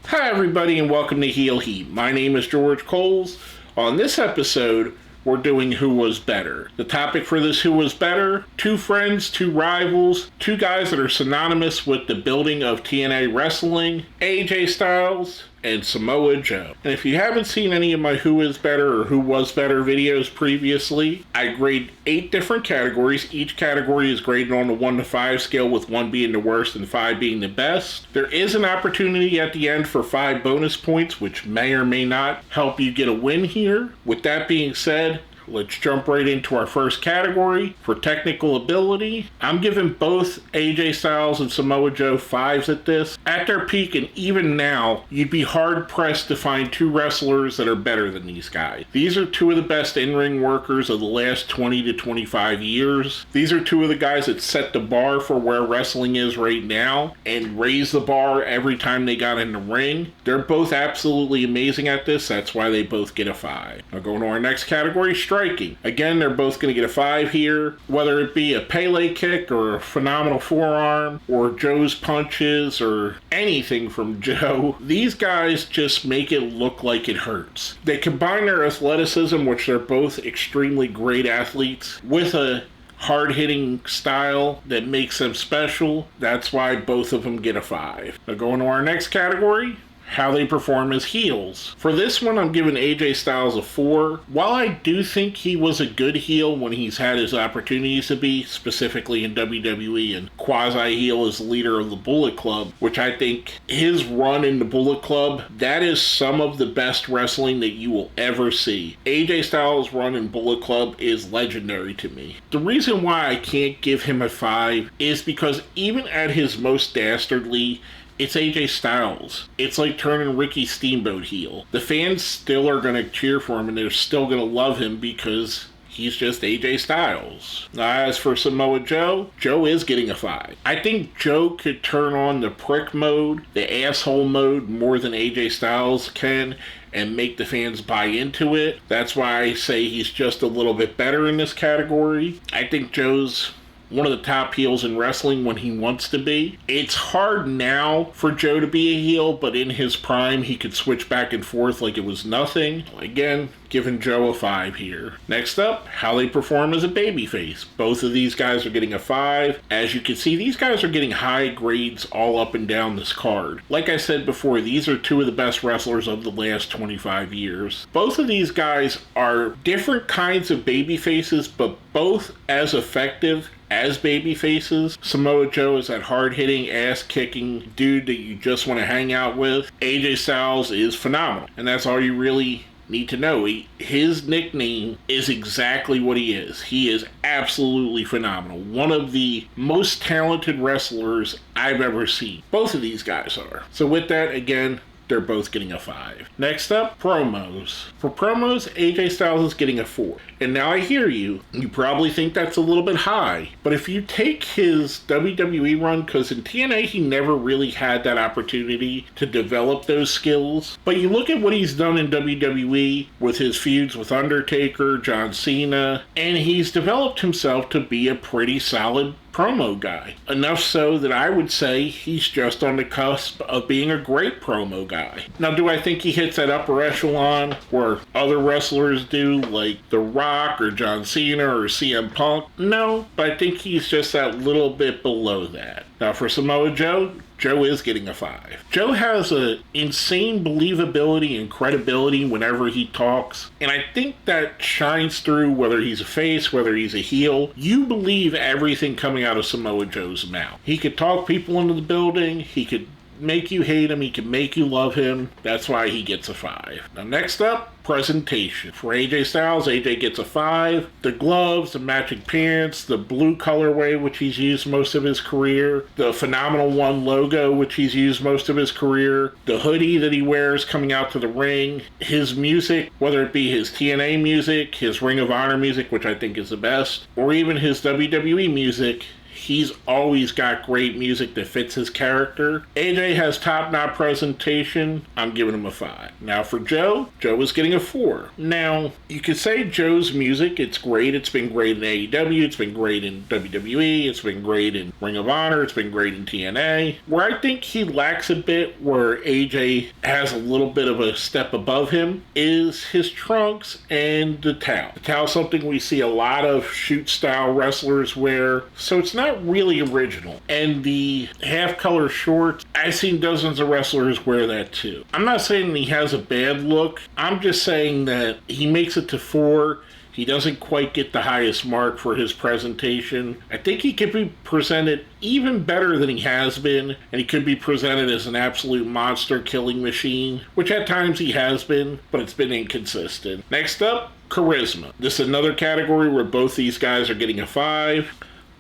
Hi everybody and welcome to Heel Heat. My name is George Coles. On this episode, we're doing Who Was Better. The topic for this Who Was Better, two friends, two rivals, two guys that are synonymous with the building of TNA wrestling, AJ Styles and Samoa Joe. And if you haven't seen any of my Who Is Better or Who Was Better videos previously, I grade 8 different categories. Each category is graded on a 1 to 5 scale, with 1 being the worst and 5 being the best. There is an opportunity at the end for 5 bonus points, which may or may not help you get a win here. With that being said, let's jump right into our first category. For technical ability, I'm giving both AJ Styles and Samoa Joe 5s at this. At their peak, and even now, you'd be hard-pressed to find two wrestlers that are better than these guys. These are two of the best in-ring workers of the last 20 to 25 years. These are two of the guys that set the bar for where wrestling is right now and raised the bar every time they got in the ring. They're both absolutely amazing at this. That's why they both get a 5. Now going to our next category, striking. Again, they're both going to get a 5 here, whether it be a Pele kick or a phenomenal forearm or Joe's punches or anything from Joe. These guys just make it look like it hurts. They combine their athleticism, which they're both extremely great athletes, with a hard-hitting style that makes them special. That's why both of them get a 5. Now going to our next category, how they perform as heels. For this one, I'm giving AJ Styles a 4. While I do think he was a good heel when he's had his opportunities to be, specifically in WWE and quasi-heel as leader of the Bullet Club, which I think his run in the Bullet Club, that is some of the best wrestling that you will ever see. AJ Styles' run in Bullet Club is legendary to me. The reason why I can't give him a 5 is because even at his most dastardly, it's AJ Styles. It's like turning Ricky Steamboat heel. The fans still are going to cheer for him and they're still going to love him because he's just AJ Styles. Now, as for Samoa Joe, Joe is getting a 5. I think Joe could turn on the prick mode, the asshole mode, more than AJ Styles can and make the fans buy into it. That's why I say he's just a little bit better in this category. I think Joe's one of the top heels in wrestling when he wants to be. It's hard now for Joe to be a heel, but in his prime, he could switch back and forth like it was nothing. Again, giving Joe a 5 here. Next up, how they perform as a babyface. Both of these guys are getting a 5. As you can see, these guys are getting high grades all up and down this card. Like I said before, these are two of the best wrestlers of the last 25 years. Both of these guys are different kinds of babyfaces, but both as effective as baby faces. Samoa Joe is that hard-hitting, ass-kicking dude that you just want to hang out with. AJ Styles is phenomenal, and that's all you really need to know. His nickname is exactly what he is. He is absolutely phenomenal. One of the most talented wrestlers I've ever seen. Both of these guys are. So with that, again, they're both getting a 5. Next up, promos. For promos, AJ Styles is getting a 4. And now I hear you. You probably think that's a little bit high. But if you take his WWE run, because in TNA he never really had that opportunity to develop those skills. But you look at what he's done in WWE with his feuds with Undertaker, John Cena, and he's developed himself to be a pretty solid promo guy. Enough so that I would say he's just on the cusp of being a great promo guy. Now, do I think he hits that upper echelon where other wrestlers do, like The Rock or John Cena or CM Punk? No, but I think he's just that little bit below that. Now, for Samoa Joe, Joe is getting a 5. Joe has an insane believability and credibility whenever he talks, and I think that shines through whether he's a face, whether he's a heel. You believe everything coming out of Samoa Joe's mouth. He could talk people into the building, he could make you hate him, he can make you love him. That's why he gets a 5. Now next up, presentation. For AJ Styles, AJ gets a 5. The gloves, the matching pants, the blue colorway, which he's used most of his career, the Phenomenal One logo, which he's used most of his career, the hoodie that he wears coming out to the ring, his music, whether it be his TNA music, his Ring of Honor music, which I think is the best, or even his WWE music, He's always got great music that fits his character. AJ has top-notch presentation. I'm giving him a 5. Now for Joe was getting a 4. Now, you could say Joe's music, it's great. It's been great in AEW. It's been great in WWE. It's been great in Ring of Honor. It's been great in TNA. Where I think he lacks a bit, where AJ has a little bit of a step above him, is his trunks and the towel. The towel is something we see a lot of shoot-style wrestlers wear, so it's not really original. And the half-color shorts, I've seen dozens of wrestlers wear that too. I'm not saying he has a bad look. I'm just saying that he makes it to 4. He doesn't quite get the highest mark for his presentation. I think he could be presented even better than he has been, and he could be presented as an absolute monster killing machine, which at times he has been, but it's been inconsistent. Next up, charisma. This is another category where both these guys are getting a 5.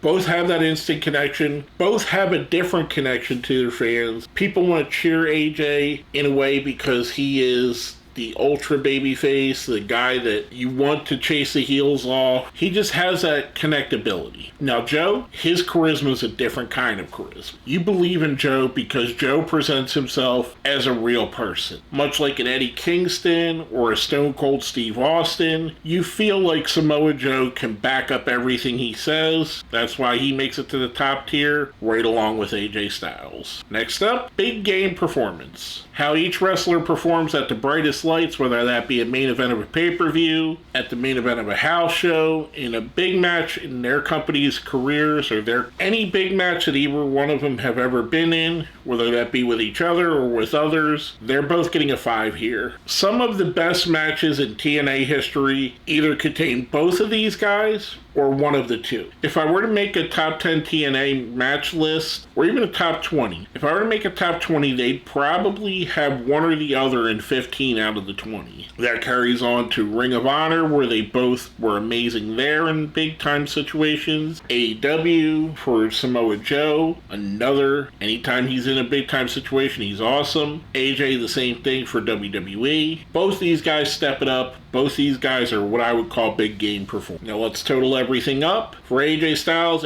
Both have that instant connection. Both have a different connection to their fans. People want to cheer AJ in a way because he is the ultra babyface, the guy that you want to chase the heels off. He just has that connectability. Now Joe, his charisma is a different kind of charisma. You believe in Joe because Joe presents himself as a real person. Much like an Eddie Kingston or a Stone Cold Steve Austin, you feel like Samoa Joe can back up everything he says. That's why he makes it to the top tier, right along with AJ Styles. Next up, big game performance. How each wrestler performs at the brightest lights, whether that be a main event of a pay-per-view, at the main event of a house show, in a big match in their company's careers, or any big match that either one of them have ever been in, whether that be with each other or with others, they're both getting a 5 here. Some of the best matches in TNA history either contain both of these guys or one of the two. If I were to make a top 10 TNA match list, or even a top 20, if I were to make a top 20, they'd probably have one or the other in 15 out of the 20. That carries on to Ring of Honor, where they both were amazing there in big time situations. AEW for Samoa Joe, another, anytime he's in a big time situation, he's awesome. AJ, the same thing for WWE. Both these guys step it up. Both these guys are what I would call big game performers. Now let's total everything up. For AJ Styles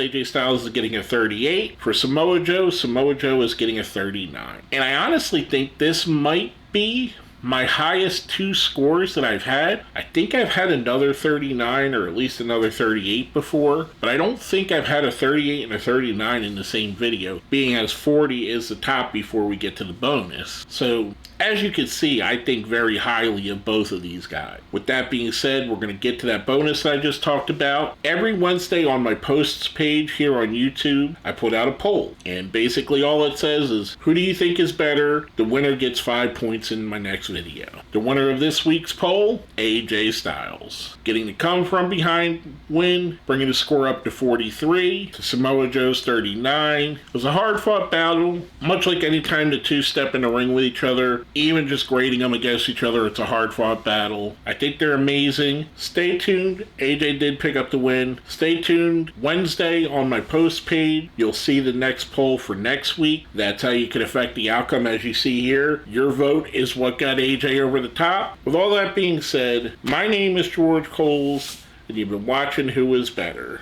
is getting a 38. For Samoa Joe is getting a 39. And I honestly think this might be my highest 2 scores that I've had. I think I've had another 39 or at least another 38 before, but I don't think I've had a 38 and a 39 in the same video, being as 40 is the top before we get to the bonus. So as you can see, I think very highly of both of these guys. With that being said, we're going to get to that bonus that I just talked about. Every Wednesday on my posts page here on YouTube, I put out a poll. And basically all it says is, who do you think is better? The winner gets 5 points in my next video. The winner of this week's poll, AJ Styles. Getting the come from behind win, bringing the score up to 43 to Samoa Joe's 39. It was a hard fought battle, much like any time the two step in the ring with each other. Even just grading them against each other, it's a hard-fought battle. I think they're amazing. Stay tuned. AJ did pick up the win. Stay tuned. Wednesday on my post page, you'll see the next poll for next week. That's how you can affect the outcome as you see here. Your vote is what got AJ over the top. With all that being said, my name is George Coles, and you've been watching Who Is Better.